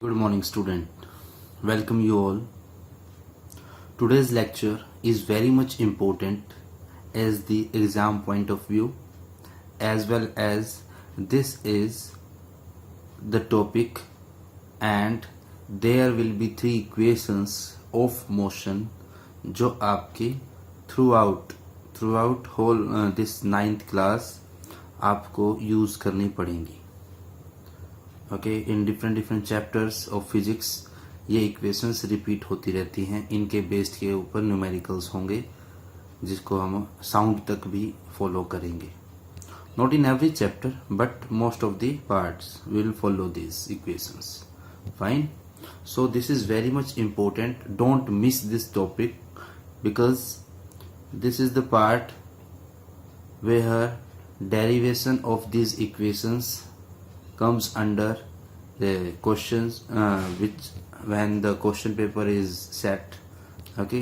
Good morning, student. Welcome you all. Today's lecture is very much important as the exam point of view, as well as this is the topic, and there will be three equations of motion जो आपके throughout whole this 9th class आपको use करनी पड़ेंगी. Okay, in different chapters of physics ये equations repeat होती रहती हैं. इनके बेस्ड के ऊपर न्यूमेरिकल्स होंगे जिसको हम साउंड तक भी फॉलो करेंगे. Not in every chapter but most of the parts will follow this equations. Fine. So this is very much important. Don't miss this topic because this is the part where derivation of these equations comes under the questions which when the question paper is set. Okay,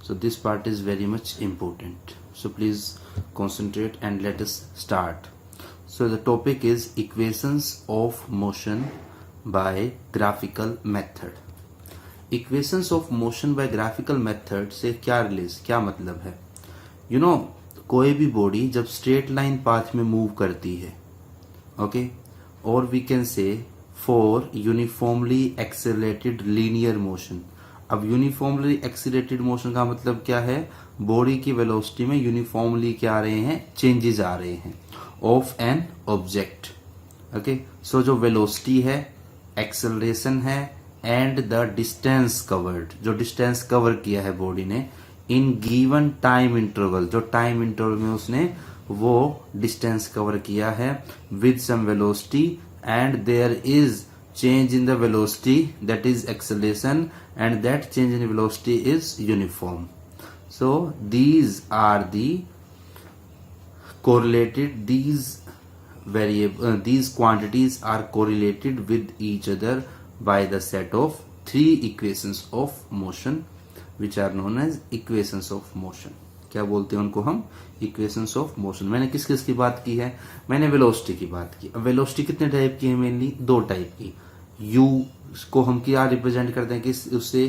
so this part is very much important, so please concentrate and let us start. So the topic is equations of motion by graphical method. Equations of motion by graphical method से क्या मतलब है? You know, कोई भी body जब straight line path में move करती है, ओके, और we can say for uniformly accelerated linear motion. अब यूनिफॉर्मली एक्सेलरेटेड मोशन का मतलब क्या है? बॉडी की वेलोसिटी में यूनिफॉर्मली क्या आ रहे हैं? चेंजेस आ रहे हैं of an object. Okay, so जो वेलोसिटी है, एक्सेलरेशन है, एंड द डिस्टेंस कवर्ड, जो डिस्टेंस कवर किया है बॉडी ने इन गिवन टाइम इंटरवल, जो टाइम इंटरवल में उसने वो डिस्टेंस कवर किया है with some velocity, and there is change in the velocity, that is acceleration, and that change in velocity is uniform. So these are the correlated, these quantities are correlated with each other by the set of three equations of motion which are known as equations of motion. क्या बोलते हैं उनको हम? equations of motion. मैंने किस किस की बात की है? मैंने वेलोसिटी की बात की. अब वेलोसिटी कितने टाइप की है? मेनली दो टाइप की. u को हम क्या रिप्रेजेंट करते हैं?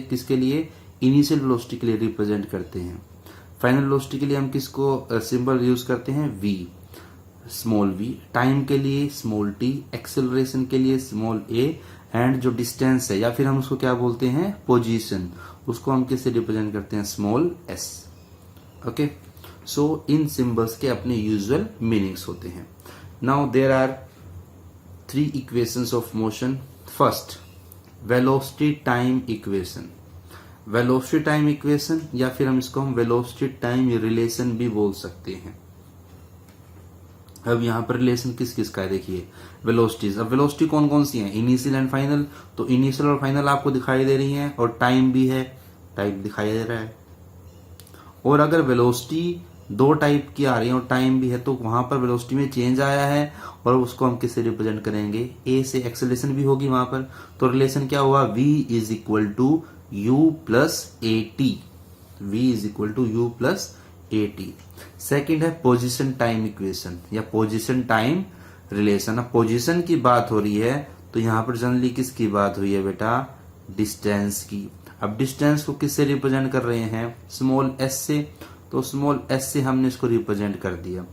किसके लिए? इनिशियल वेलोसिटी के लिए रिप्रेजेंट करते हैं. फाइनल वेलोसिटी के लिए हम किसको सिंबल यूज करते हैं? v, small v. टाइम के लिए स्मॉल t, एक्सेलरेशन के लिए स्मॉल a, एंड जो डिस्टेंस है या फिर हम उसको क्या बोलते हैं? पोजीशन, उसको हम किससे रिप्रेजेंट करते हैं? Small s. Okay, so in symbols के अपने यूजुअल मीनिंग्स होते हैं. Now there are three equations of motion. First, velocity time equation. Velocity time equation या फिर हम इसको हम वेलोसिटी टाइम रिलेशन भी बोल सकते हैं. अब यहाँ पर रिलेशन किस किस का है? देखिए, वेलोसिटीज. अब वेलोसिटी कौन कौन सी है? Initial and final. तो इनिशियल और फाइनल आपको दिखाई दे रही हैं, और टाइम भी है, टाइप दिखाई दे रहा है. और अगर वेलोसिटी दो टाइप की आ रही है और टाइम भी है, तो वहां पर वेलोसिटी में चेंज आया है, और उसको हम किससे रिप्रेजेंट करेंगे? ए से. एक्सेलरेशन भी होगी वहां पर. तो रिलेशन क्या हुआ? v is equal to u plus a t. v is equal to u plus a t. Second है पोजिशन टाइम इक्वेशन या पोजिशन टाइम रिलेशन. अब पोजिशन की बात हो रही है तो यहां पर जनरली किसकी बात हुई है बेटा? डिस्टेंस की. अब डिस्टेंस को किससे रिप्रेजेंट कर रहे हैं? स्मॉल s से. तो स्मॉल s से हमने इसको रिप्रेजेंट कर दिया.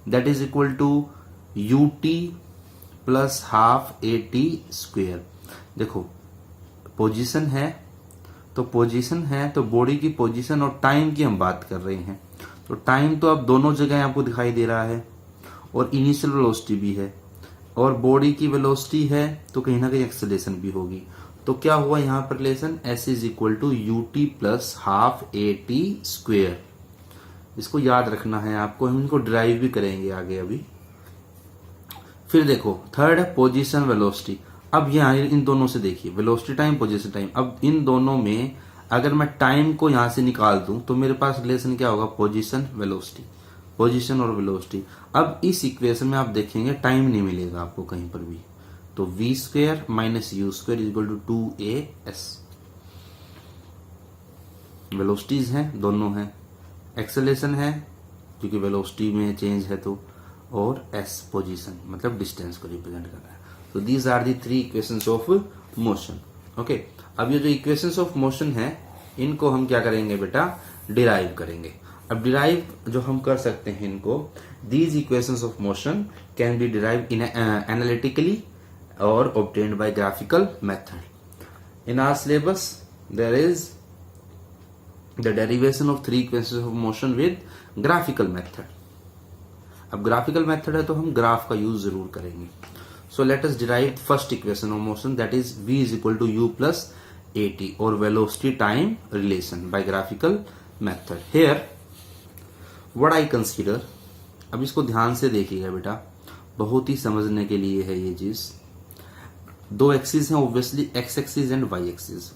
That is equal to u t plus half a t square. देखो, पोजिशन है तो बॉडी की पोजीशन और टाइम की हम बात कर रहे हैं. तो टाइम तो अब दोनों जगह आपको दिखाई दे रहा है, और इनिशियल वेलोसिटी भी है, और बॉडी की वेलोसिटी है, तो कहीं ना कहीं एक्सेलरेशन भी होगी. तो क्या हुआ यहाँ पर relation? s is equal to u t plus half a t square. इसको याद रखना है आपको, हम इनको ड्राइव भी करेंगे आगे अभी. फिर देखो, थर्ड है पोजीशन वेलोसिटी. अब यहाँ इन दोनों से देखिए, वेलोसिटी टाइम, पोजीशन टाइम. अब इन दोनों में अगर मैं टाइम को यहां से निकाल दूं तो मेरे पास रिलेशन क्या होगा? Position velocity. पोजीशन और वेलोसिटी. अब इस इक्वेशन में आप देखेंगे टाइम नहीं मिलेगा आपको कहीं पर भी. तो v square minus u square is equal to 2as. Velocities हैं, दोनों हैं. एक्सेलरेशन है क्योंकि वेलोसिटी में चेंज है तो, और s पोजीशन मतलब डिस्टेंस को रिप्रेजेंट कर रहा है. So these are the three equations of motion. Okay, अब ये जो इक्वेशंस ऑफ मोशन है इनको हम क्या करेंगे बेटा, डिराइव करेंगे। अब डिराइव जो हम कर सकते हैं इनको, these equations of motion can be derive in analytically और obtained by graphical method. In our syllabus there is the derivation of three equations of motion with graphical method. अब graphical method है तो हम ग्राफ का use जरूर करेंगे। So let us derive first equation of motion, that is v is equal to u plus at or velocity time relation by graphical method. Here what I consider, अब इसको ध्यान से देखिएगा बेटा, बहुत ही समझने के लिए है ये चीज। दो एक्सिस हैं obviously, x axis and y axis.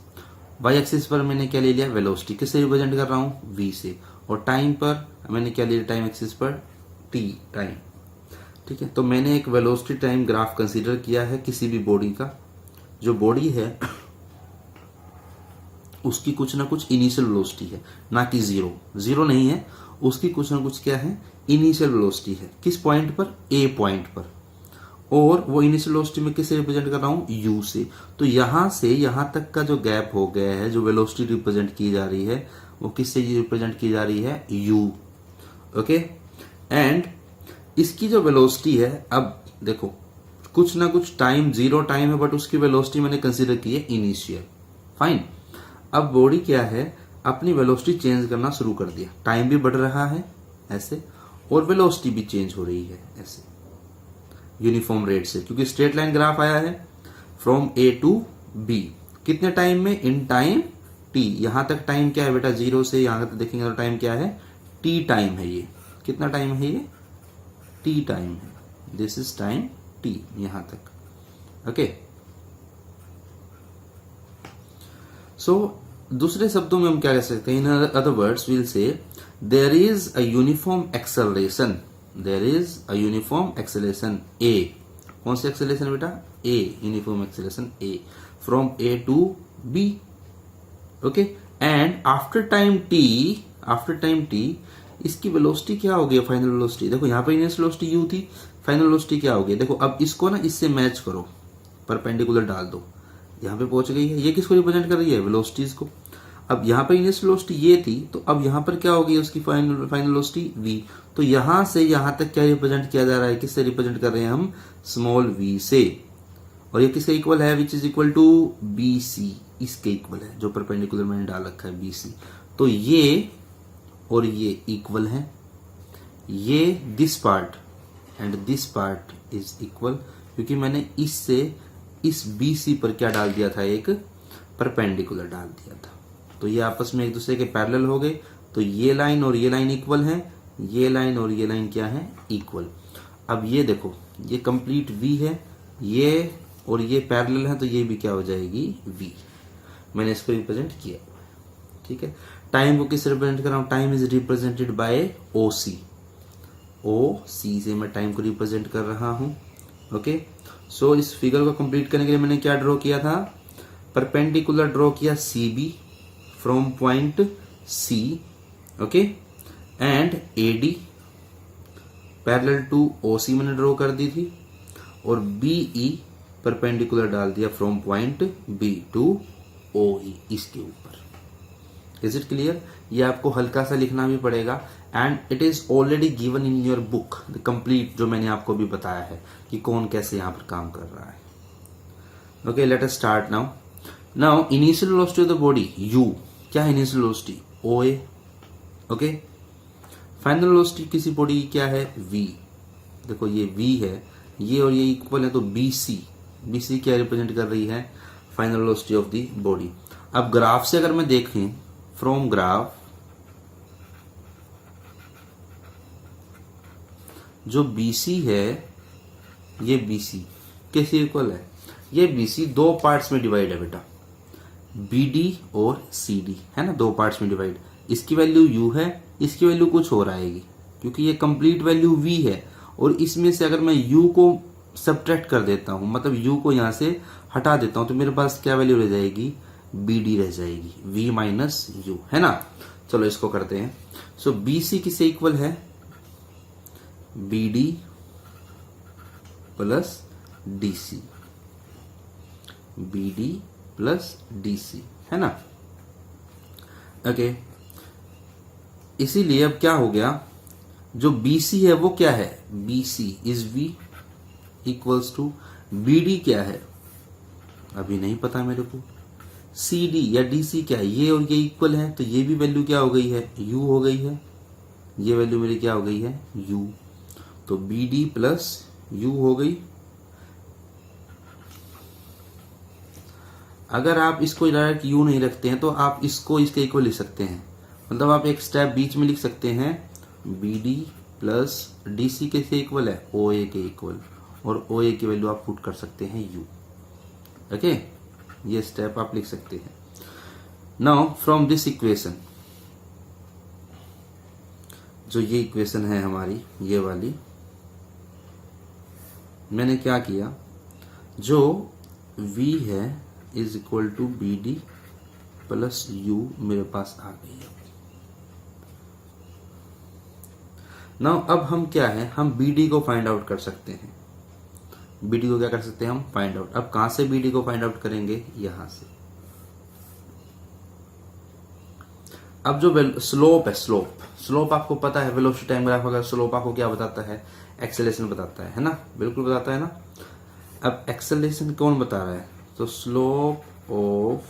Y axis पर मैंने क्या ले लिया, वेलोसिटी, किससे रिप्रेजेंट कर रहा हूं, v से, और टाइम पर मैंने क्या ले लिया, टाइम एक्सिस पर t टाइम। ठीक है, तो मैंने एक वेलोसिटी टाइम ग्राफ कंसीडर किया है किसी भी बॉडी का। जो बॉडी है उसकी कुछ ना कुछ इनिशियल वेलोसिटी है, ना कि जीरो नहीं है, उसकी कुछ ना कुछ क्या है, इनिशियल वेलोसिटी है। किस पॉइंट पर, ए पॉइंट पर, और वो इनिशियल वेलोसिटी में किससे रिप्रेजेंट कर रहा हूं, u से। तो यहां से यहां तक का जो गैप हो गया है, जो वेलोसिटी रिप्रेजेंट की जा रही है, वो किससे रिप्रेजेंट की जा रही है, u। ओके, एंड इसकी जो वेलोसिटी है, अब देखो कुछ ना कुछ टाइम, जीरो टाइम है, बट उसकी वेलोसिटी मैंने कंसीडर की है इनिशियल। फाइन, अब बॉडी क्या है, अपनी वेलोसिटी चेंज करना शुरू कर दिया, टाइम भी बढ़ रहा है ऐसे, और वेलोसिटी भी चेंज हो रही है ऐसे यूनिफॉर्म रेट से, क्योंकि स्ट्रेट लाइन ग्राफ आया है फ्रॉम ए टू बी। कितने टाइम में, इन टाइम टी। यहां तक टाइम क्या है बेटा, जीरो से यहां तक देखेंगे तो टाइम क्या है, टी टाइम है। ये कितना टाइम है, ये टी टाइम है, दिस इज टाइम टी यहां तक। ओके, सो दूसरे शब्दों में हम क्या कह सकते हैं, in other words will say there is a uniform acceleration, there is a uniform acceleration a. कौन सी एक्सेलरेशन बेटा, a, uniform acceleration a, from a to b. Okay, and after time t इसकी वेलोसिटी क्या हो गई, final velocity. देखो यहाँ पर इनिशियल वेलोसिटी u थी, फाइनल वेलोसिटी क्या हो गई, देखो अब इसको ना इससे मैच करो, परपेंडिकुलर डाल दो, यहाँ पे पहुंच गई है। ये किसको रिप्रेजेंट कर रही है, वेलोसिटीज को। अब यहाँ पर इनिशियल वेलोसिटी ये थी, तो अब यहाँ पर क्या होगी उसकी फाइनल वेलोसिटी v। तो यहां से यहां तक क्या रिप्रेजेंट किया जा रहा है, किससे रिप्रेजेंट कर रहे हैं हम, स्मॉल v से, और ये किसके इक्वल है, which is equal to bc, इसके इक्वल है, जो परपेंडिकुलर मैंने डाल रखा है bc। तो ये और ये इक्वल है, ये this part and this part is equal, क्योंकि मैंने इससे इस bc पर क्या डाल दिया था, एक परपेंडिकुलर डाल दिया था। तो ये आपस में एक दूसरे के पैरेलल हो गए, तो ये लाइन और ये लाइन इक्वल है, ये लाइन और ये लाइन क्या है, इक्वल। अब ये देखो, ये कंप्लीट v है, ये और ये पैरेलल है, तो ये भी क्या हो जाएगी, v। मैंने इसको रिप्रेजेंट किया। ठीक है, टाइम को किस रिप्रेजेंट कर रहा हूं, टाइम इज रिप्रेजेंटेड बाय ओसी, ओसी से मैं टाइम को रिप्रेजेंट कर रहा हूं। ओके, सो इस फिगर को कंप्लीट करने के लिए मैंने क्या ड्रॉ किया था, परपेंडिकुलर ड्रॉ किया CB from point C, okay, and AD parallel to OC मैंने ड्रॉ कर दी थी, और BE परपेंडिकुलर डाल दिया from point B to OE, इसके ऊपर। Is it clear? ये आपको हल्का सा लिखना भी पड़ेगा, and it is already given in your book the complete, जो मैंने आपको भी बताया है कि कौन कैसे यहां पर काम कर रहा है। Okay, let us start now. Now initial velocity of the body u, क्या है initial velocity, OA। Okay, final velocity किसी बॉडी की क्या है, v। देखो ये v है, ये और ये इक्वल है, तो BC क्या रिप्रेजेंट कर रही है, final velocity of the body. अब ग्राफ से अगर मैं देखें, फ्रॉम ग्राफ जो BC है, ये BC किससे इक्वल है, ये BC दो पार्ट्स में डिवाइड है बेटा, BD और CD है ना, दो पार्ट्स में डिवाइड। इसकी वैल्यू u है, इसकी वैल्यू कुछ और आएगी, क्योंकि ये कंप्लीट वैल्यू v है, और इसमें से अगर मैं u को सब्ट्रैक्ट कर देता हूं, मतलब u को यहां से हटा देता हूं, तो मेरे पास क्या वैल्यू रह जाएगी, BD रह जाएगी, v माइनस u, है ना। चलो इसको करते हैं। सो BC किससे इक्वल है, BD plus DC, BD plus D C, है ना। ओके, इसीलिए अब क्या हो गया, जो बी सी है वो क्या है, B C is v equals to B D क्या है, अभी नहीं पता मेरे को। सी डी या डी सी क्या है, ये और ये इक्वल है, तो ये भी वैल्यू क्या हो गई है, यू हो गई है। ये वैल्यू मेरी क्या हो गई है, यू। तो बी डी प्लस यू हो गई। अगर आप इसको डायरेक्ट यू नहीं रखते हैं तो आप इसको इसके इक्वल लिख सकते हैं, मतलब आप एक स्टेप बीच में लिख सकते हैं, B D plus D C कैसे इक्वल है, ओ ए के इक्वल, और ओ ए की वैल्यू आप पुट कर सकते हैं यू। ओके, ये स्टेप आप लिख सकते हैं। नाउ फ्रॉम दिस इक्वेशन, जो ये इक्वेशन है हमारी ये वाली, मैंने क्या किया, जो v है is equal to B D plus u मेरे पास आ गई है। नाउ अब हम क्या है, हम बी डी को फाइंड आउट कर सकते हैं। बी डी को क्या कर सकते हैं हम, फाइंड आउट। अब कहां से बी डी को फाइंड आउट करेंगे, यहां से। अब जो स्लोप है, स्लोप आपको पता है, वेलोसिटी टाइम ग्राफ अगर स्लोप आपको क्या बताता है, एक्सेलरेशन बताता है ना, बिल्कुल बताता है ना। अब एक्सेलरेशन कौन बता रहा है, तो slope of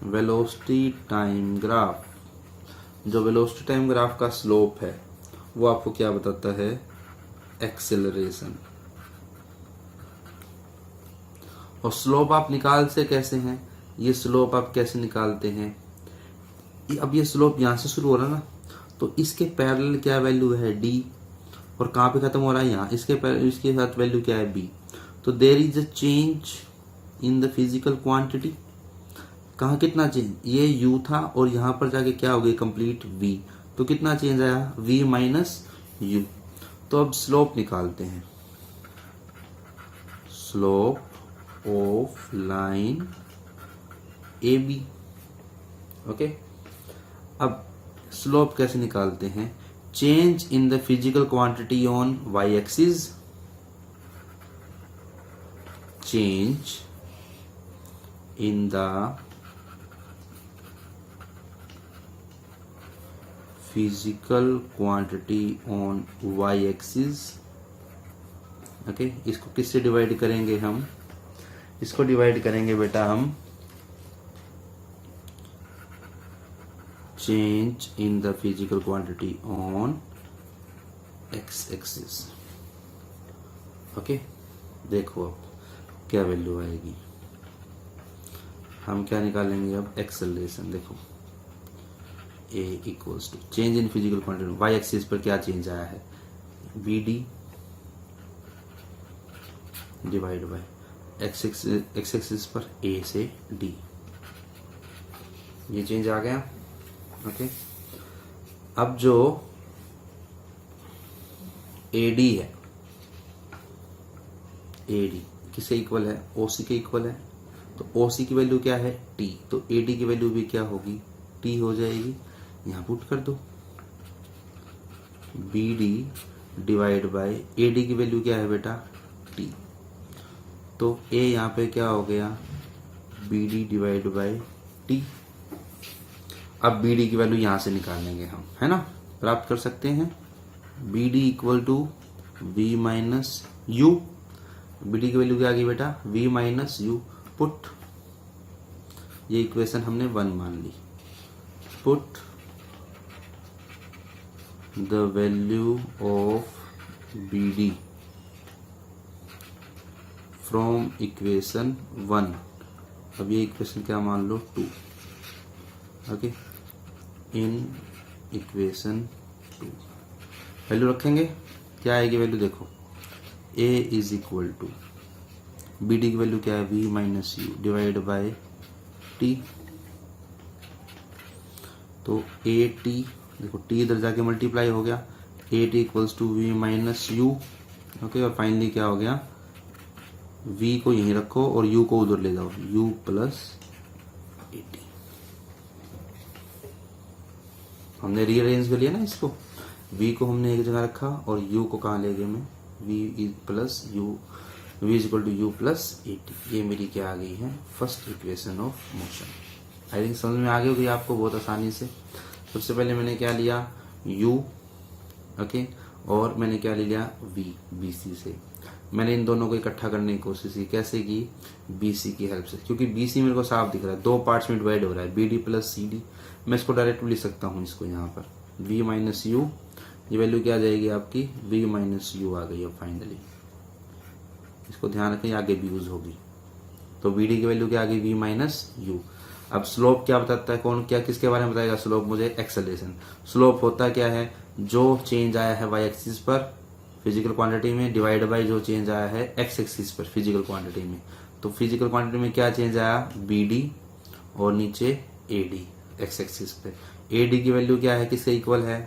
velocity time graph, जो वेलोसिटी टाइम ग्राफ का स्लोप है वो आपको क्या बताता है, एक्सेलरेशन। और स्लोप आप निकाल से कैसे हैं, ये स्लोप आप कैसे निकालते हैं, अब ये स्लोप यहां से शुरू हो रहा है ना, तो इसके पैरेलल क्या वैल्यू है, डी, और कहां पे खत्म हो रहा है, यहाँ। इसके साथ वैल्यू क्या है, बी। तो there is a change in the physical quantity. कहाँ कितना चेंज, ये u था और यहाँ पर जाके क्या हो गई, कंप्लीट v, तो कितना चेंज आया, v माइनस यू। तो अब स्लोप निकालते हैं, slope of line A B. Okay, अब स्लोप कैसे निकालते हैं, change in the physical quantity on y axis, change in the physical quantity on y axis. Okay, इसको किससे डिवाइड करेंगे हम, इसको डिवाइड करेंगे बेटा हम change in the physical quantity on x axis. Okay, देखो अब क्या वैल्यू आएगी, हम क्या निकालेंगे अब, एक्सेलरेशन। देखो a equals to change in physical quantity y axis पर क्या चेंज आया है, B D divide by x axis पर a से d, ये चेंज आ गया। ओके, अब जो AD है, AD किससे इक्वल है, OC के इक्वल है, तो OC की वैल्यू क्या है, T, तो AD की वैल्यू भी क्या होगी, T हो जाएगी। यहाँ पुट कर दो, BD डिवाइड बाय AD की वैल्यू क्या है बेटा, T, तो A यहाँ पे क्या हो गया, BD डिवाइड बाय T। अब BD की वैल्यू यहाँ से निकाल लेंगे हम, है ना, प्राप्त कर सकते हैं BD equal to V minus u. BD की वैल्यू क्या आ गई बेटा, V माइनस यू, पुट, ये इक्वेशन हमने 1 मान ली, put the value of BD from equation 1, अब ये इक्वेशन क्या मान लो, 2। ओके, इन इक्वेशन 2 वैल्यू रखेंगे, क्या आएगी वैल्यू, देखो A is equal to BD की वैल्यू क्या है, V minus u divide by T, तो AT, देखो T इधर जाके मल्टीप्लाई हो गया, AT equals to V minus u. Okay, और फाइनली क्या हो गया, V को यहीं रखो और U को उधर ले जाओ, U प्लस AT। हमने रीअरेंज कर लिया ना इसको, V को हमने एक जगह रखा और U को कहाँ ले गए में, V plus U v is equal to u plus a t. ये मेरी क्या आ गई है, first equation of motion. I think समझ में आ गई होगी आपको बहुत आसानी से। सबसे पहले मैंने क्या लिया, u, ओके, और मैंने क्या ले लिया, v, bc से। मैंने इन दोनों को इकट्ठा करने की कोशिश की, कैसे की, bc की हेल्प से, क्योंकि bc मेरे को साफ दिख रहा है, दो पार्ट्स में डिवाइड हो रहा है, bd प्लस cd। मैं इसको डायरेक्ट लिख सकता हूँ, इसको यहाँ पर v माइनस यू, ये वैल्यू क्या आ जाएगी आपकी, v माइनस यू आ गई। अब फाइनली इसको ध्यान रखें, आगे भी यूज होगी, तो bd की वैल्यू क्या आ गई, v माइनस यू। अब स्लोप क्या बताता है, कौन क्या किसके बारे में बताएगा स्लोप मुझे, एक्सेलरेशन। स्लोप होता क्या है, जो चेंज आया है वाई एक्सिस पर फिजिकल क्वांटिटी में डिवाइड बाय जो चेंज आया है एक्स एक्सिस पर फिजिकल क्वांटिटी में। तो फिजिकल क्वांटिटी में क्या चेंज आया, bd, और नीचे ad एक्स एक्सिस पे। ad की वैल्यू क्या है, किसके इक्वल है,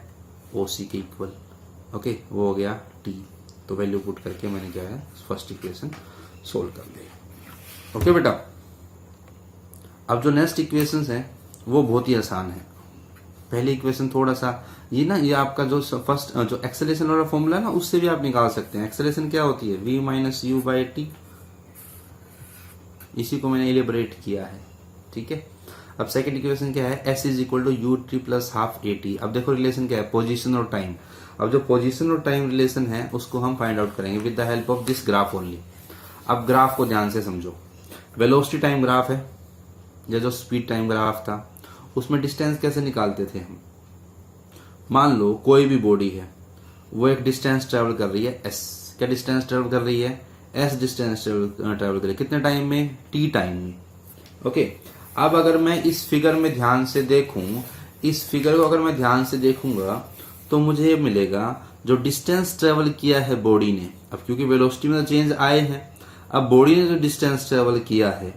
oc के इक्वल, ओके, वो हो गया t। तो वैल्यू पुट करके मैंने क्या है, फर्स्ट इक्वेशन सोल्व कर दिया। ओके बेटा, अब जो नेक्स्ट इक्वेशंस हैं वो बहुत ही आसान है। पहली इक्वेशन थोड़ा सा ये ना, ये आपका जो फर्स्ट जो एक्सेलरेशन वाला फॉर्मूला है ना, उससे भी आप निकाल सकते हैं। एक्सेलरेशन क्या होती है, v minus u by T, इसी को मैंने एलिब्रेट किया है, ठीक है। अब सेकंड इक्वेशन क्या है, s is equal to u t plus half a t. अब देखो रिलेशन क्या है, पोजीशन और टाइम। अब जो पोजीशन और टाइम रिलेशन है उसको हम फाइंड आउट करेंगे with the help of this graph only. अब ग्राफ को ध्यान से समझो, वेलोसिटी टाइम ग्राफ है, या जो स्पीड टाइम ग्राफ था उसमें डिस्टेंस कैसे निकालते थे हम। मान लो कोई भी बॉडी है, वो एक डिस्टेंस ट्रेवल कर रही है s, क्या डिस्टेंस ट्रेवल कर रही है, s डिस्टेंस ट्रेवल कर रही है, कितने टाइम में, t टाइम में, ओके। अब अगर मैं इस फिगर में ध्यान से देखूं, इस फिगर को अगर मैं ध्यान से देखूंगा तो मुझे ये मिलेगा जो डिस्टेंस ट्रेवल किया है बॉडी ने। अब क्योंकि वेलोसिटी में तो चेंज आए हैं, अब बॉडी ने जो डिस्टेंस ट्रेवल किया है,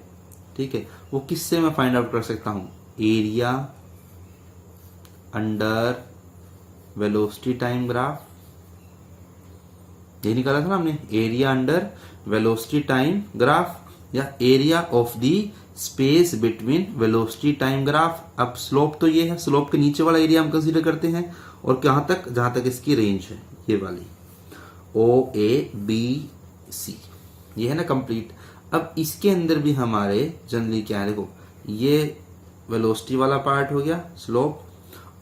ठीक है, वो किससे मैं फाइंड आउट कर सकता हूं, area under velocity time graph. ये निकाला था ना हमने, area under velocity time graph, या area of the space between velocity time graph. अब स्लोप तो ये है, स्लोप के नीचे वाला एरिया हम कंसीडर करते हैं, और कहां तक, जहां तक इसकी रेंज है, ये वाली ओ ए बी सी, ये है ना कंप्लीट। अब इसके अंदर भी हमारे जनरली क्या है, देखो ये वेलोसिटी वाला पार्ट हो गया स्लोप,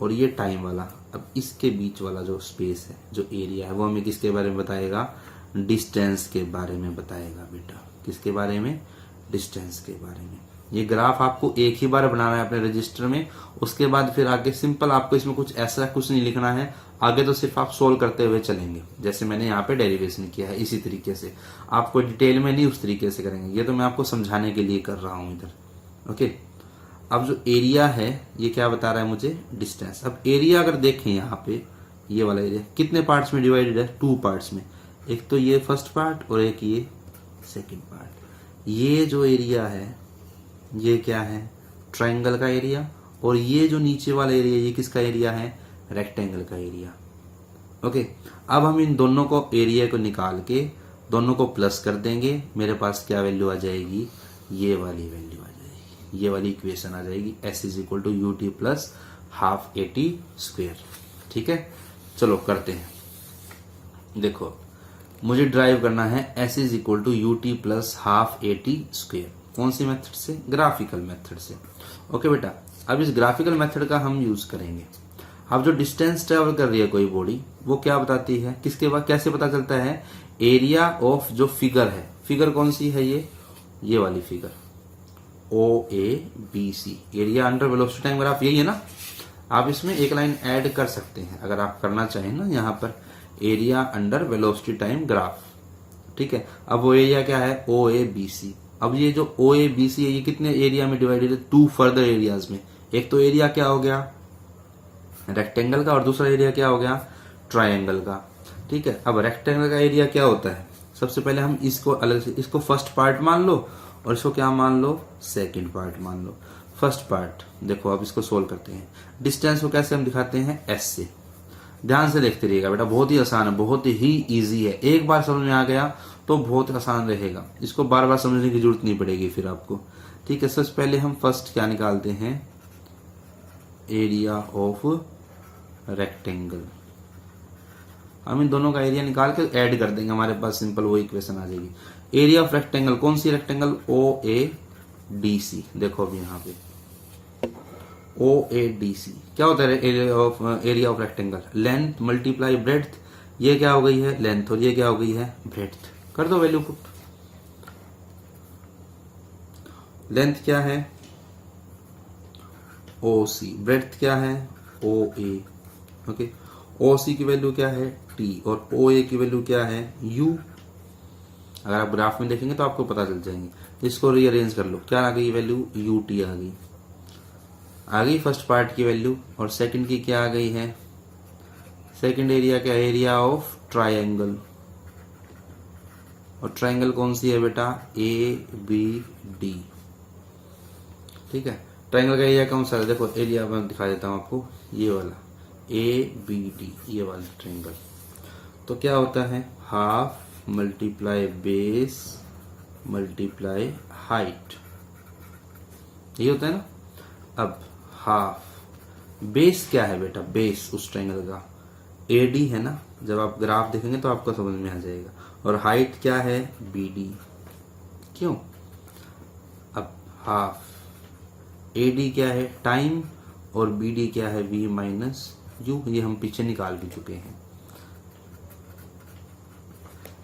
और ये टाइम वाला। अब इसके बीच वाला जो स्पेस है, जो एरिया है, वो हमें किसके बारे में बताएगा, डिस्टेंस के बारे में बताएगा बेटा। किसके बारे में, डिस्टेंस के बारे में। ये ग्राफ आपको एक ही बार बनाना है अपने रजिस्टर में, उसके बाद फिर आगे सिंपल आपको इसमें कुछ ऐसा कुछ नहीं लिखना है, आगे तो सिर्फ आप सोल्व करते हुए चलेंगे, जैसे मैंने यहाँ पे डेरिवेशन किया है इसी तरीके से। आपको डिटेल में नहीं उस तरीके से करेंगे, ये तो मैं आपको समझाने के लिए कर रहा हूँ इधर, ओके। अब जो एरिया है ये क्या बता रहा है मुझे, डिस्टेंस। अब एरिया अगर देखें यहाँ पे, ये वाला एरिया कितने पार्ट्स में डिवाइडेड है, 2 पार्ट्स में, एक तो ये फर्स्ट पार्ट और एक ये सेकंड पार्ट। ये जो एरिया है ये क्या है, ट्रायंगल का एरिया, और ये जो नीचे वाला एरिया ये किसका एरिया है, रेक्टेंगल का एरिया, ओके। अब हम इन दोनों को एरिया को निकाल के दोनों को प्लस कर देंगे, मेरे पास क्या वैल्यू आ जाएगी, ये वाली वैल्यू आ जाएगी, ये वाली इक्वेशन आ जाएगी, s is equal to u t plus half a t square, ठीक है। चलो करते हैं, देखो मुझे ड्राइव करना है s is equal to u t plus half a t square. कौन सी मेथड से, ग्राफिकल मेथड से, ओके बेटा। अब इस ग्राफिकल मेथड का हम यूज करेंगे। अब जो डिस्टेंस ट्रेवल कर रही है कोई बॉडी, वो क्या बताती है, किसके बाद कैसे पता चलता है, एरिया ऑफ जो फिगर है, फिगर कौन सी है, ये वाली figure O A B C, area under velocity time graph, यही है ना। आप इसमें एक लाइन ऐड कर सकते हैं अगर आप करना चाहें ना, यहाँ पर area under velocity time graph, ठीक है। अब वो एरिया क्या है, ओ ए बी सी। अब ये जो ओ ए बी सी है ये कितने एरिया में डिवाइडेड है, 2 फर्दर एरियाज में। एक तो एरिया क्या हो गया रेक्टेंगल का, और दूसरा एरिया क्या हो गया ट्रायंगल का, ठीक है। अब रेक्टेंगल का एरिया क्या होता है, सबसे पहले हम इसको अलग से, इसको फर्स्ट पार्ट मान लो, और इसको क्या मान लो, सेकंड पार्ट मान लो। फर्स्ट पार्ट देखो, अब इसको सोल्व करते हैं। डिस्टेंस को कैसे हम दिखाते हैं, s से। ध्यान से देखते रहिएगा बेटा, बहुत ही आसान है, बहुत ही इजी है। एक बार समझ में आ गया तो बहुत आसान रहेगा, इसको बार बार समझने की जरूरत नहीं पड़ेगी फिर आपको, ठीक है। सबसे पहले हम फर्स्ट क्या निकालते हैं, एरिया ऑफ रेक्टेंगल। हम इन दोनों का एरिया निकाल के ऐड कर देंगे, हमारे पास सिंपल वो इक्वेशन आ जाएगी। एरिया ऑफ रेक्टेंगल, कौन सी rectangle, O A D C. देखो अभी यहाँ पे ओ ए डी सी क्या होता है, area of rectangle, length multiply breadth. ये क्या हो गई है लेंथ और ये क्या हो गई है ब्रेड्थ। कर दो वैल्यू पुट। लेंथ क्या है ओ सी, ब्रेड्थ क्या है ओ ए। ओके, ओ सी की वैल्यू क्या है टी और ओ ए की वैल्यू क्या है यू। अगर आप ग्राफ में देखेंगे तो आपको पता चल जाएंगे। इसको रीअरेंज कर लो, क्या आ गई वैल्यू यू टी आ गई फर्स्ट पार्ट की वैल्यू। और सेकंड की क्या आ गई है, सेकंड एरिया क्या, एरिया ऑफ ट्रायंगल। और ट्रायंगल कौन सी है बेटा, ए बी डी। ठीक है, ट्रायंगल का एरिया कौन सा है, देखो एरिया मैं दिखा देता हूं आपको, ये वाला ए बी डी, ये वाला ट्रायंगल। तो क्या होता है half multiply base multiply height, ये होता है ना। अब हाफ बेस क्या है बेटा, बेस उस ट्रायंगल का एडी है ना, जब आप ग्राफ देखेंगे तो आपको समझ में आ जाएगा। और हाइट क्या है बीडी, क्यों, अब हाफ एडी क्या है टाइम और बीडी क्या है वी माइनस यू, ये हम पीछे निकाल भी चुके हैं।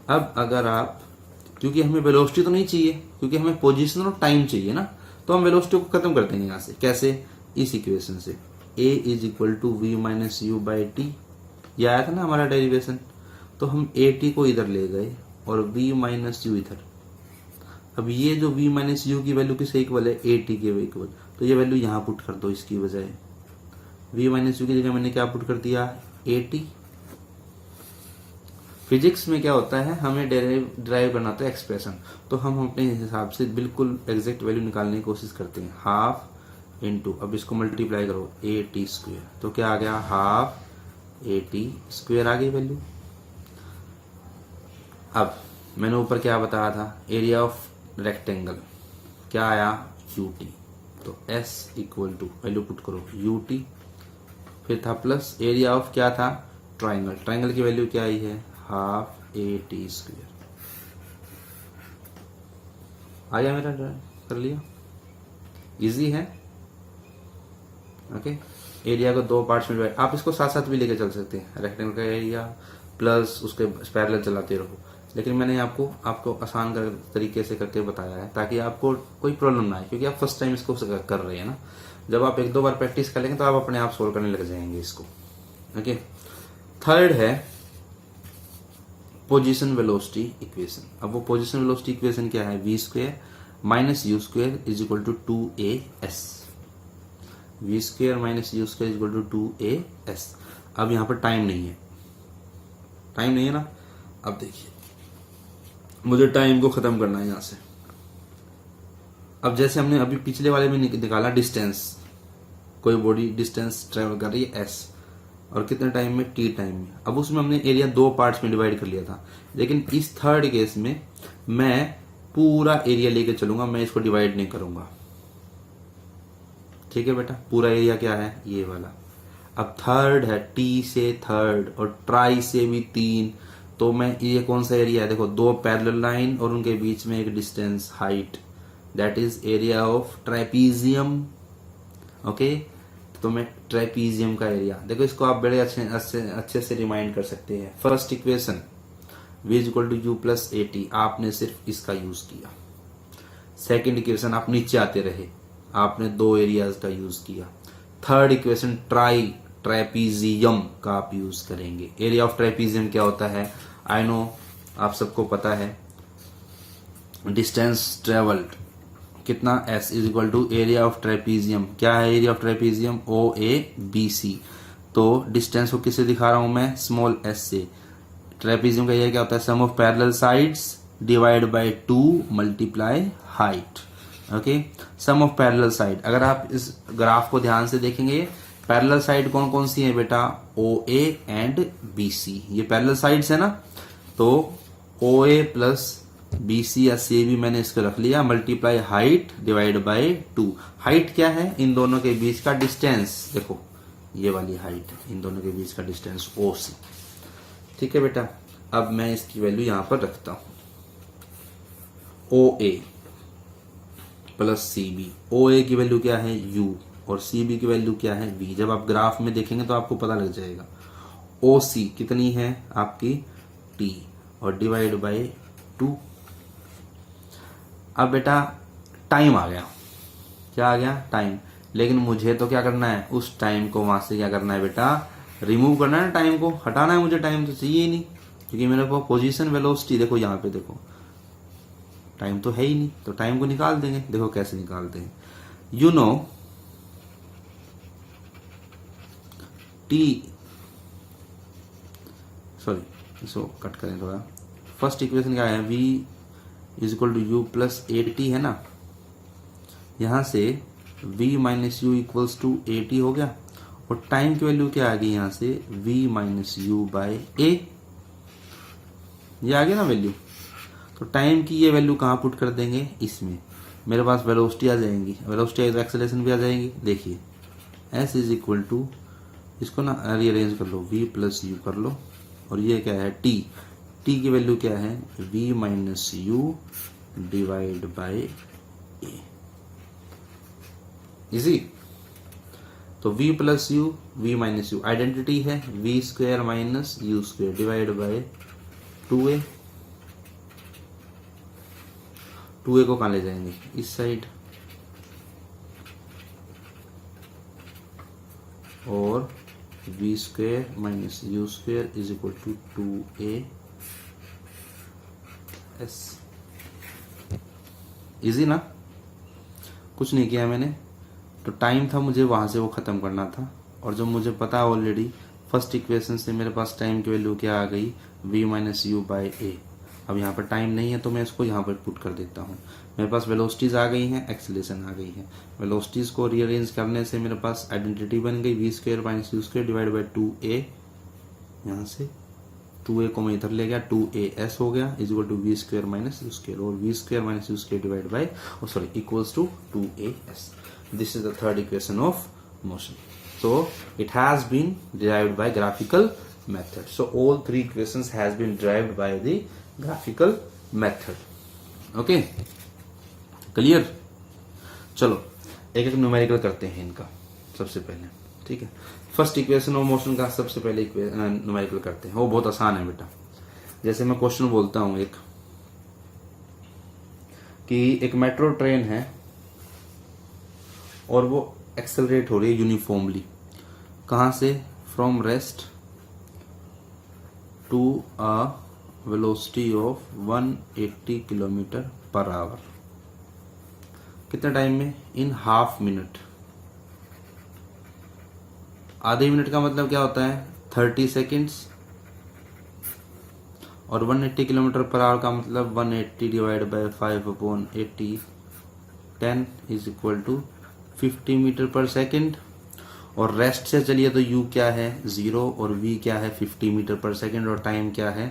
अब अगर आप, क्योंकि हमें वेलोसिटी तो नहीं चाहिए, क्योंकि हमें पोजीशन और टाइम चाहिए ना, तो हम वेलोसिटी को खत्म कर देंगे यहाँ से। कैसे, इस इक्वेशन से a is equal to v minus u by t, ये आया था ना हमारा डेरिवेशन। तो हम ए टी को इधर ले गए और v माइनस यू इधर। अब ये जो v माइनस यू की वैल्यू किसके इक्वल है, ए टी के इक्वल, तो ये वैल्यू यहाँ पुट कर दो इसकी बजाय। v माइनस यू की जगह मैंने क्या पुट कर दिया, ए टी। फिजिक्स में क्या होता है, हमें डिराइव करना होता है एक्सप्रेशन, तो हम अपने हिसाब से बिल्कुल एग्जैक्ट वैल्यू निकालने की कोशिश करते हैं। हाफ इंटू, अब इसको मल्टीप्लाई करो ए टी स्क्वेयर, तो क्या आ गया हाफ ए टी स्क्वेयर आ गई वैल्यू। अब मैंने ऊपर क्या बताया था, एरिया ऑफ रेक्टेंगल क्या आया यू टी, तो s equal to value put करो यू टी, फिर था प्लस एरिया ऑफ क्या था ट्राइंगल, ट्राइंगल की वैल्यू क्या आई है हाफ ए टी स्क्वेयर। आ गया मेरा, कर लिया, इजी है। ओके, एरिया को दो पार्ट्स में डिवाइड, आप इसको साथ साथ भी लेके चल सकते हैं, रेक्टेंगल का एरिया प्लस उसके पैरेलल चलाते रहो, लेकिन मैंने आपको आसान तरीके से करके बताया है ताकि आपको कोई प्रॉब्लम ना आए, क्योंकि आप फर्स्ट टाइम इसको कर रहे हैं ना। जब आप एक दो बार प्रैक्टिस कर लेंगे तो आप अपने आप सोल्व करने लग जाएंगे इसको। ओके, थर्ड है पोजीशन वेलोसिटी इक्वेशन। अब वो पोजीशन वेलोसिटी इक्वेशन क्या है, v square minus u square is equal to 2as, v square minus u square is equal to 2as। अब यहाँ पर टाइम नहीं है ना। अब देखिए मुझे टाइम को खत्म करना है यहाँ से। अब जैसे हमने अभी पिछले वाले में निकाला डिस्टेंस, कोई बॉडी डिस्टेंस ट्रेवल कर रही है s और कितने टाइम में, t टाइम में। अब उसमें हमने एरिया दो पार्ट्स में डिवाइड कर लिया था, लेकिन इस थर्ड केस में मैं पूरा एरिया लेके चलूंगा, मैं इसको डिवाइड नहीं करूंगा। ठीक है बेटा, पूरा एरिया क्या है ये वाला। अब थर्ड है t से थर्ड और ट्राई से भी 3, तो मैं ये कौन सा एरिया है, देखो दो पैरेलल लाइन और उनके बीच में एक distance height, that is area of trapezium. Okay, तो मैं ट्रेपीजियम का एरिया, देखो इसको आप बड़े अच्छे से रिमाइंड कर सकते हैं। First equation v equal to u plus a t, आपने सिर्फ इसका यूज किया। सेकेंड इक्वेशन आप नीचे आते रहे, आपने दो एरियाज का यूज किया। थर्ड इक्वेशन ट्रेपीजियम का आप यूज करेंगे। एरिया ऑफ ट्रेपीजियम क्या होता है, आई नो आप सबको पता है, डिस्टेंस ट्रेवल्ड कितना s is equal to area of trapezium. क्या है area of trapezium, O A B C. तो डिस्टेंस को किससे दिखा रहा हूं मैं, स्मॉल s से। ट्रेपीजियम का एरिया क्या होता है, sum of parallel sides divide by 2 multiply height. Okay, sum of parallel side, अगर आप इस ग्राफ को ध्यान से देखेंगे, पैरेलल साइड कौन कौन सी है बेटा, ओ ए एंड बी सी, ये पैरेलल साइड्स है ना। तो ओ ए प्लस बी सी या सी भी मैंने इसको रख लिया, multiply height divide by 2। Height क्या है, इन दोनों के बीच का डिस्टेंस, देखो ये वाली हाइट, इन दोनों के बीच का डिस्टेंस ओ सी। ठीक है बेटा, अब मैं इसकी वैल्यू यहां पर रखता हूं। ओ ए प्लस सी बी। ओ ए की वैल्यू क्या है u और सी बी की वैल्यू क्या है v। जब आप ग्राफ में देखेंगे तो आपको पता लग जाएगा। ओ सी कितनी है आपकी t और डिवाइड बाय 2। अब बेटा टाइम आ गया, क्या आ गया टाइम। लेकिन मुझे तो क्या करना है, उस टाइम को वहां से क्या करना है बेटा, रिमूव करना है ना, टाइम को हटाना है मुझे। टाइम तो चाहिए ही नहीं क्योंकि मेरे को पोजीशन वेलोसिटी, देखो यहाँ पे देखो टाइम तो है ही नहीं, तो टाइम को निकाल देंगे। देखो कैसे निकालते हैं, यू नो टी, सॉरी इसको कट करें थोड़ा। फर्स्ट इक्वेशन क्या है, v is equal to u plus 8t है ना। यहां से v minus u equals to 8t हो गया और टाइम की वैल्यू क्या आ गई यहां से, v माइनस यू बाय ए। ये आ गया ना वैल्यू। तो टाइम की ये वैल्यू कहाँ पुट कर देंगे, इसमें मेरे पास वेलोसिटी आ जाएंगी। वेलोसिटी आई तो एक्सेलरेशन भी आ जाएगी। देखिए s इज इक्वल टू, इसको ना रीअरेंज कर लो, v प्लस यू कर लो और ये क्या है t। t की वैल्यू क्या है, v minus u divide bye ए। इजी। तो v plus you, v minus you identity है, v square minus u square divide by 2a। 2a को कहाँ ले जाएंगे, इस साइड, और v square minus u square is equal to 2a s। Easy ना, कुछ नहीं किया मैंने। तो टाइम था मुझे वहां से वो खत्म करना था, और जब मुझे पता ऑलरेडी फर्स्ट इक्वेशन से मेरे पास टाइम की वैल्यू क्या आ गई, v माइनस यू बाई ए। अब यहाँ पर टाइम नहीं है तो मैं इसको यहाँ पर पुट कर देता हूँ। मेरे पास वेलोसिटीज आ गई हैं, एक्सेलरेशन आ गई है। वेलोसिटीज को रीअरेंज करने से मेरे पास आइडेंटिटी बन गई, v square minus u square divide by 2a। यहाँ से 2a को मैं इधर ले गया, 2as हो गया is equal to v square minus u square, और v square minus u square divide by sorry equals to 2as। This is the third equation of motion. So it has been derived by graphical method. So all three equations has been derived by the graphical method. Okay, clear? चलो एक एक numerical करते हैं इनका सबसे पहले, ठीक है। फर्स्ट इक्वेशन ऑफ मोशन का सबसे पहले न्यूमेरिकल करते हैं, वो बहुत आसान है बेटा। जैसे मैं क्वेश्चन बोलता हूं एक, कि एक मेट्रो ट्रेन है और वो एक्सेलरेट हो रही है यूनिफॉर्मली, कहाँ से, from rest to a velocity of 180 kilometre per hour. कितने टाइम में, इन हाफ मिनट। आधे मिनट का मतलब क्या होता है, 30 सेकेंड्स, और 180 किलोमीटर पर आवर का मतलब 180 divide by 5/80, 10 is equal to 50 metre per second. और रेस्ट से चलिए तो u क्या है 0 और v क्या है 50 मीटर पर सेकेंड, और टाइम क्या है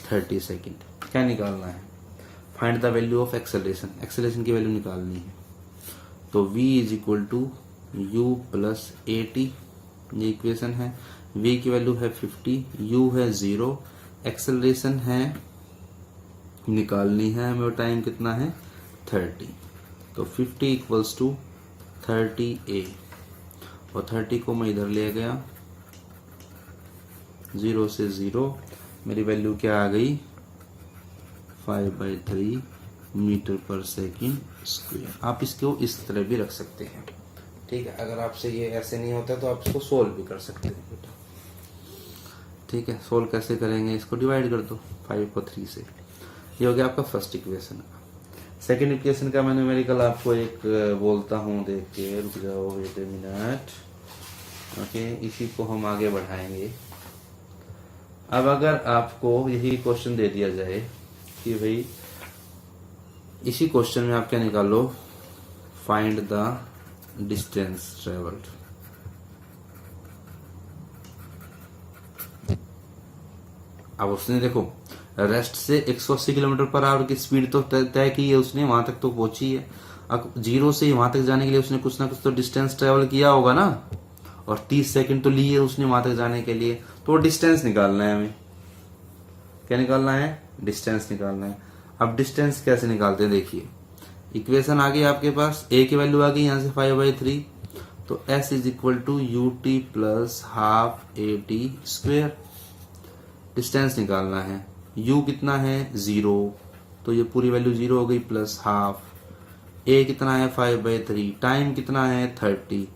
30 सेकेंड। क्या निकालना है, find the value of acceleration. Acceleration की वैल्यू निकालनी है। तो v is equal to u plus 80, ये इक्वेशन है। v की वैल्यू है 50, u है 0, एक्सेलरेशन है निकालनी है हमें, टाइम कितना है 30। तो 50 इक्वल्स टू 30a, और 30 को मैं इधर ले गया, 0 से 0, मेरी वैल्यू क्या आ गई 5/3 मीटर पर सेकेंड स्क्वायर। आप इसको इस तरह भी रख सकते हैं, ठीक है। अगर आपसे ये ऐसे नहीं होता तो आप इसको सोल्व भी कर सकते हैं बेटा, ठीक है। सोल्व कैसे करेंगे, इसको डिवाइड कर दो 5 को 3 से, ये हो गया आपका फर्स्ट इक्वेशन। सेकेंड इक्वेशन का मैं न्यूमेरिकल आपको एक बोलता हूँ, देख के रुक जाओ, वेट ए मिनट। ओके, इसी को हम आगे बढ़ाएंगे। अब अगर आपको यही क्वेश्चन दे दिया जाए कि भाई इसी क्वेश्चन में आप क्या निकालो, फाइंड द डिस्टेंस ट्रेवल्ड। अब उसने देखो रेस्ट से 180 किलोमीटर पर आवर की स्पीड तो तय की है उसने, वहां तक तो पहुंची है। अब 0 से वहां तक जाने के लिए उसने कुछ ना कुछ तो डिस्टेंस ट्रेवल किया होगा ना, और 30 सेकंड तो लिए उसने वहां तक जाने के लिए। तो डिस्टेंस निकालना है हमें, क्या निकालना है, डिस्टेंस निकालना है। अब डिस्टेंस कैसे निकालते हैं देखिए, इक्वेशन आ गई आपके पास, a की वैल्यू आ गई यहाँ से 5/3, तो s is equal to u t plus half a t square. Distance निकालना है, u कितना है 0, तो ये पूरी वैल्यू 0 हो गई, प्लस हाफ, a कितना है 5/3, टाइम कितना है 30,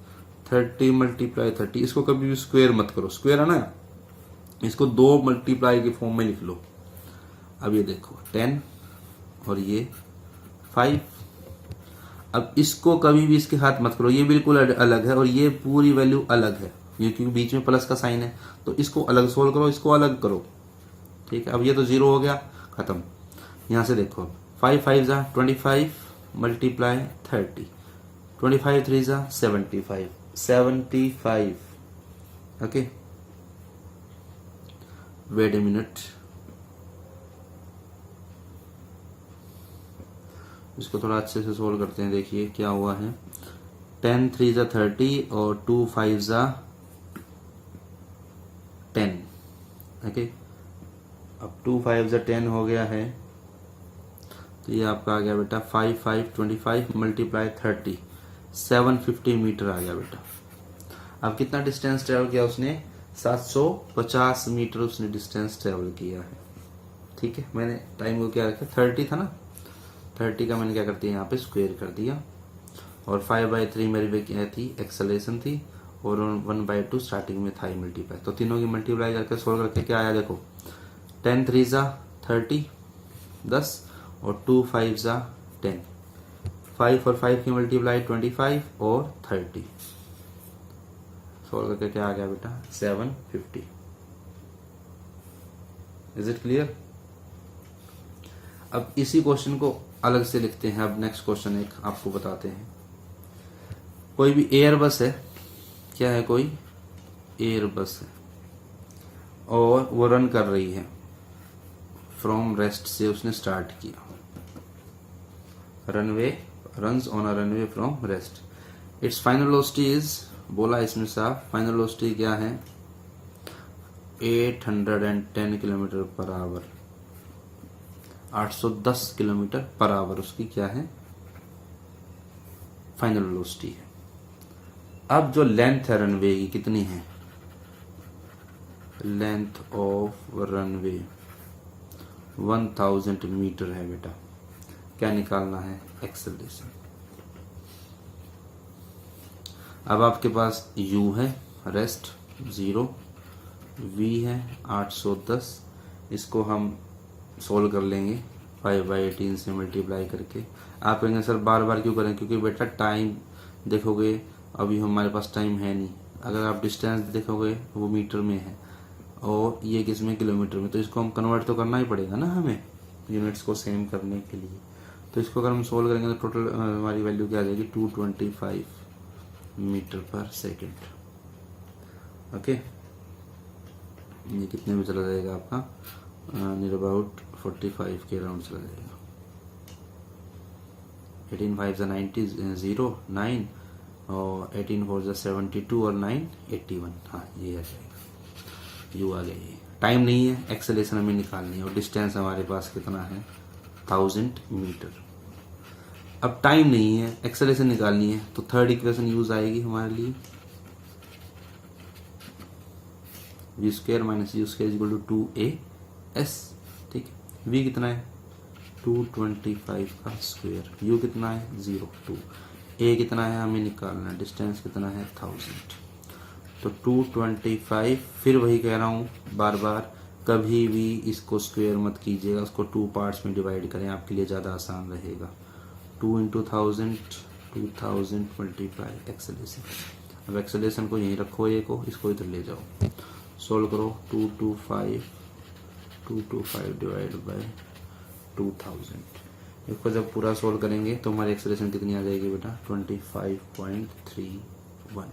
30 मल्टीप्लाई 30, इसको कभी भी स्क्वायर मत करो, स्क्वायर है ना, इसको 2 मल्टीप्लाई के फॉर्म में लिख लो। अब ये देखो 10 और ये 5, अब इसको कभी भी इसके साथ मत करो, ये बिल्कुल अलग है और ये पूरी वैल्यू अलग है, ये क्योंकि बीच में प्लस का साइन है, तो इसको अलग सोल्व करो, इसको अलग करो, ठीक है। अब ये तो 0 हो गया, खत्म। यहां से देखो 5 5 जा 25 मल्टीप्लाई 30, 25 3 जा 75, 75, ओके। वेट ए मिनट, इसको थोड़ा अच्छे से सोल्व करते हैं। देखिए क्या हुआ है, 10 3 जा 30 और 2 5 जा 10, ओके। अब 2 5 जा 10 हो गया है, तो ये आपका आ गया बेटा 5 5 25 मल्टीप्लाई 30, 750 मीटर आ गया बेटा। अब कितना डिस्टेंस ट्रेवल किया उसने, 750 मीटर उसने डिस्टेंस ट्रेवल किया है, ठीक है। मैंने टाइम को क्या रखा, 30 था ना, 30 का मैंने क्या कर दिया यहाँ पे स्क्वायर कर दिया, और 5/3 मेरी क्या थी, एक्सेलरेशन थी, और 1/2 स्टार्टिंग में था मल्टीप्लाई, तो तीनों की मल्टीप्लाई करके सोल्व करके क्या आया देखो, 10 3 जा 30 10 और 2 5 जा 10, 5 और 5 की मल्टीप्लाई 25 और 30, सोल्व करके क्या आ गया बेटा 750। Is it clear? अब इसी क्वेश्चन को अलग से लिखते हैं। अब नेक्स्ट क्वेश्चन एक आपको बताते हैं, कोई भी एयर बस है, क्या है, कोई एयर बस है और वो रन कर रही है, फ्रॉम रेस्ट से उसने स्टार्ट किया, runway runs on a runway from rest, it's final velocity is, बोला इसमें साफ, फाइनल वेलोसिटी क्या है 810 kilometre per our, 810 kilometre per our उसकी क्या है फाइनल वेलोसिटी है। अब जो लेंथ है रनवे की कितनी है, लेंथ ऑफ रनवे 1000 मीटर है बेटा, क्या निकालना है, एक्सेलरेशन। अब आपके पास u है, रेस्ट 0, v है 810, इसको हम सोल्व कर लेंगे 5/18 से मल्टीप्लाई करके। आप कहेंगे सर बार बार क्यों करें, क्योंकि बेटा टाइम देखोगे, अभी हमारे पास टाइम है नहीं, अगर आप डिस्टेंस देखोगे वो मीटर में है और ये किस में, किलोमीटर में, तो इसको हम कन्वर्ट तो करना ही पड़ेगा ना हमें, यूनिट्स को सेम करने के लिए। तो इसको अगर हम सोल्व करेंगे तो टोटल हमारी वैल्यू क्या आ जाएगी 225 मीटर पर सेकेंड, ओके। ये कितने में चला जाएगा आपका, नियर अबाउट 45 के अराउंड चला जाएगा। 18 5 जा 90 0 9 और 18 4 जा 72 और 9 81, हाँ ये आ जाएगा, यू आ गया। ये टाइम नहीं है, एक्सेलरेशन हमें निकालनी है और डिस्टेंस हमारे पास कितना है 1000 मीटर। अब टाइम नहीं है, एक्सेलरेशन निकालनी है, तो थर्ड इक्वेशन यूज आएगी हमारे लिए, v square minus u square equal to 2as, ठीक है। v कितना है 225 का स्क्वायर, u कितना है 0 2, a कितना है हमें निकालना है, डिस्टेंस कितना है 1000, तो 225, फिर वही कह रहा हूँ बार बार, कभी भी इसको स्क्वायर मत कीजिएगा, उसको 2 पार्ट्स में डिवाइड करें, आपके लिए ज़्यादा आसान रहेगा। 2 × 1000 2000 मल्टीप्लाई एक्सेलरेशन। अब एक्सेलरेशन को यहीं रखो, ए को, इसको इधर ले जाओ, सोल्व करो 225 डिवाइड बाय 2000, इसको जब पूरा सोल्व करेंगे तो हमारी एक्सेलरेशन कितनी आ जाएगी बेटा 25.31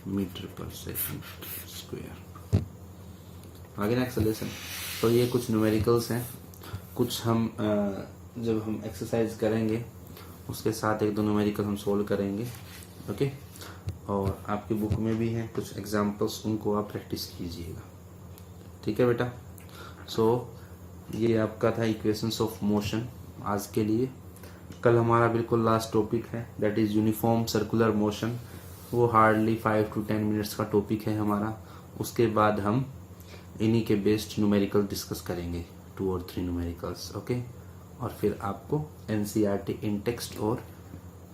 मीटर पर सेकंड स्क्वायर, आगे ना एक्सेलरेशन। तो ये कुछ न्यूमेरिकल्स हैं, कुछ हम जब हम एक्सरसाइज करेंगे उसके साथ एक दो न्यूमेरिकल हम सोल्व करेंगे, ओके। और आपकी बुक में भी हैं कुछ एग्जांपल्स, उनको आप प्रैक्टिस कीजिएगा, ठीक है बेटा। सो ये आपका था इक्वेशंस ऑफ मोशन आज के लिए। कल हमारा बिल्कुल लास्ट टॉपिक है, that is uniform circular motion. वो हार्डली 5 to 10 मिनट्स का टॉपिक है हमारा। उसके बाद हम इन्हीं के बेस्ड न्यूमेरिकल डिस्कस करेंगे, 2 और 3 न्यूमेरिकल्स, ओके। और फिर आपको एनसीईआरटी इन टेक्स्ट और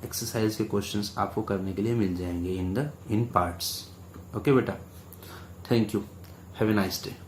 एक्सरसाइज के क्वेश्चंस आपको करने के लिए मिल जाएंगे इन पार्ट्स, ओके बेटा। Thank you, have a nice day.